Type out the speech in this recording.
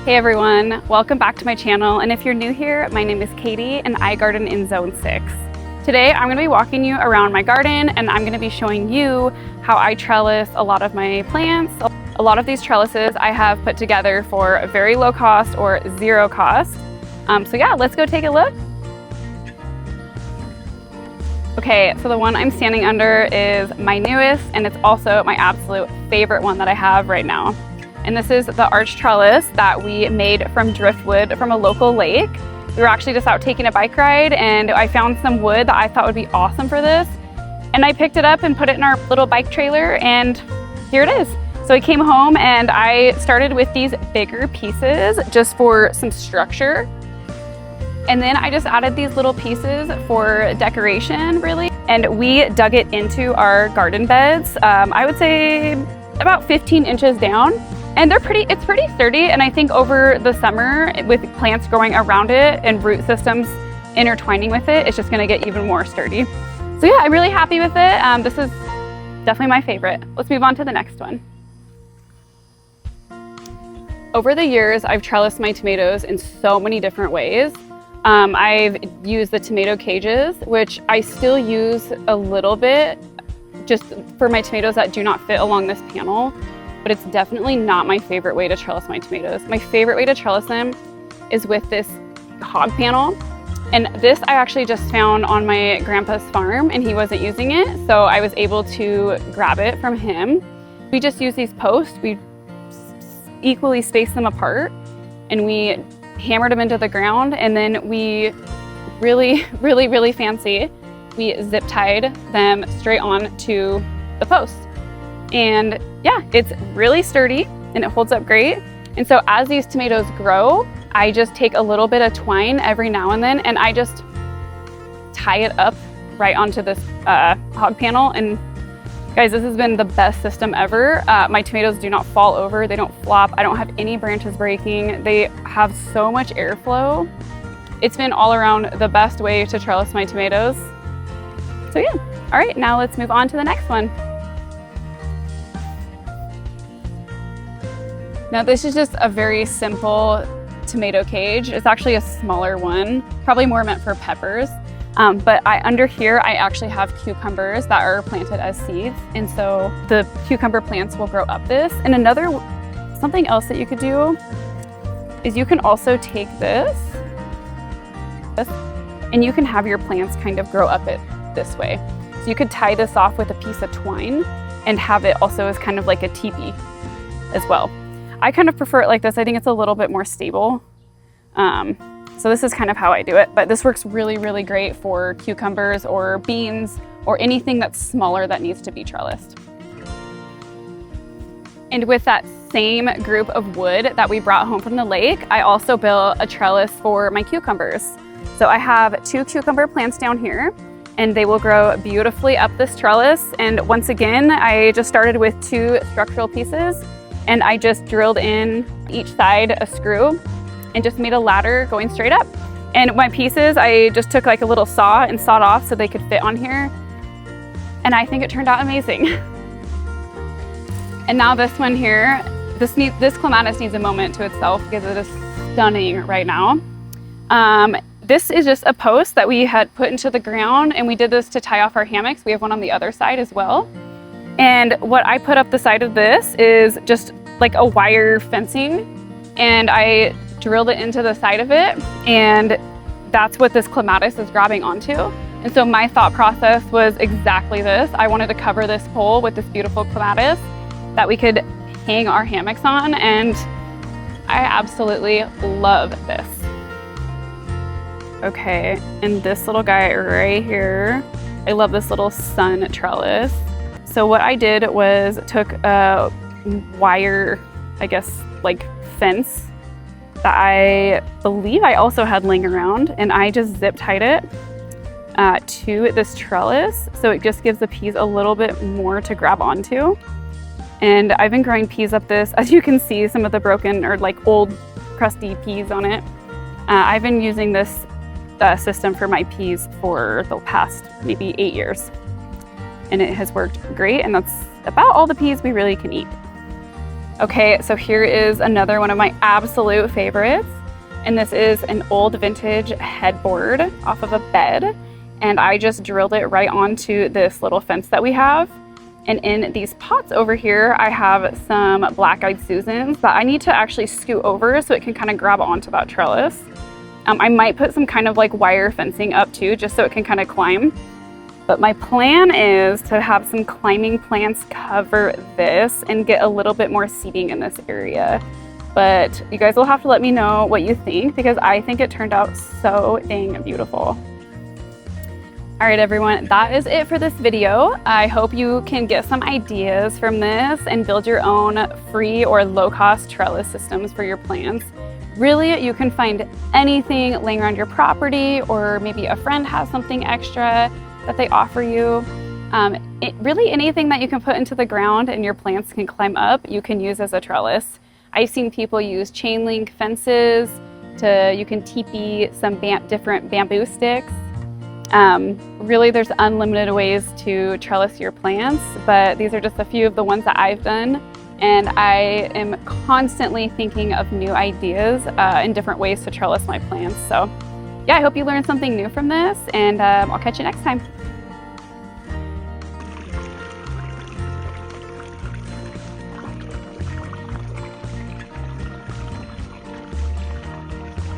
Hey everyone, welcome back to my channel, and if you're new here, my name is Katie and I garden in Zone 6. Today I'm going to be walking you around my garden and I'm going to be showing you how I trellis a lot of my plants. A lot of these trellises I have put together for a very low cost or zero cost. So yeah, let's go take a look. Okay, so the one I'm standing under is my newest, and it's also my absolute favorite one that I have right now. And this is the arch trellis that we made from driftwood from a local lake. We were actually just out taking a bike ride and I found some wood that I thought would be awesome for this. And I picked it up and put it in our little bike trailer, and here it is. So I came home and I started with these bigger pieces just for some structure. And then I just added these little pieces for decoration, really. And we dug it into our garden beds. I would say about 15 inches down. And it's pretty sturdy. And I think over the summer, with plants growing around it and root systems intertwining with it, it's just gonna get even more sturdy. So yeah, I'm really happy with it. This is definitely my favorite. Let's move on to the next one. Over the years, I've trellised my tomatoes in so many different ways. I've used the tomato cages, which I still use a little bit just for my tomatoes that do not fit along this panel, but it's definitely not my favorite way to trellis my tomatoes. My favorite way to trellis them is with this hog panel. And this I actually just found on my grandpa's farm and he wasn't using it, so I was able to grab it from him. We just use these posts, we equally space them apart, and we hammered them into the ground, and then we really fancy, we zip tied them straight on to the post. And yeah, it's really sturdy and it holds up great. And so as these tomatoes grow, I just take a little bit of twine every now and then and I just tie it up right onto this hog panel. And guys, this has been the best system ever. My tomatoes do not fall over, they don't flop, I don't have any branches breaking, they have so much airflow. It's been all around the best way to trellis my tomatoes. So yeah, all right, now let's move on to the next one. Now this is just a very simple tomato cage. It's actually a smaller one, probably more meant for peppers. But under here, I actually have cucumbers that are planted as seeds. And so the cucumber plants will grow up this. And something else that you could do is you can also take this, and you can have your plants kind of grow up it this way. So you could tie this off with a piece of twine and have it also as kind of like a teepee as well. I kind of prefer it like this. I think it's a little bit more stable. So this is kind of how I do it, but this works really great for cucumbers or beans or anything that's smaller that needs to be trellised. And with that same group of wood that we brought home from the lake, I also built a trellis for my cucumbers. So I have 2 cucumber plants down here and they will grow beautifully up this trellis. And once again, I just started with 2 structural pieces and I just drilled in each side a screw and just made a ladder going straight up. And my pieces, I just took like a little saw and sawed off so they could fit on here. And I think it turned out amazing. And now this one here, this clematis needs a moment to itself because it is stunning right now. This is just a post that we had put into the ground, and we did this to tie off our hammocks. We have one on the other side as well. And what I put up the side of this is just like a wire fencing, and I drilled it into the side of it, and that's what this clematis is grabbing onto. And so my thought process was exactly this. I wanted to cover this pole with this beautiful clematis that we could hang our hammocks on, and I absolutely love this. Okay, and this little guy right here, I love this little sun trellis. So what I did was took a wire, I guess, like fence that I believe I also had laying around, and I just zip tied it to this trellis. So it just gives the peas a little bit more to grab onto. And I've been growing peas up this, as you can see, some of the broken or like old crusty peas on it. I've been using this system for my peas for the past maybe 8 years. And it has worked great, and that's about all the peas we really can eat. Okay, so here is another one of my absolute favorites. And this is an old vintage headboard off of a bed. And I just drilled it right onto this little fence that we have. And in these pots over here, I have some black-eyed Susans that I need to actually scoot over so it can kind of grab onto that trellis. I might put some kind of like wire fencing up too, just so it can kind of climb. But my plan is to have some climbing plants cover this and get a little bit more seating in this area. But you guys will have to let me know what you think, because I think it turned out so dang beautiful. All right, everyone, that is it for this video. I hope you can get some ideas from this and build your own free or low-cost trellis systems for your plants. Really, you can find anything laying around your property, or maybe a friend has something extra that they offer you. Really anything that you can put into the ground and your plants can climb up, you can use as a trellis. I've seen people use chain link fences, you can teepee some different bamboo sticks. Really, there's unlimited ways to trellis your plants, but these are just a few of the ones that I've done. And I am constantly thinking of new ideas and different ways to trellis my plants. So yeah, I hope you learned something new from this, and I'll catch you next time.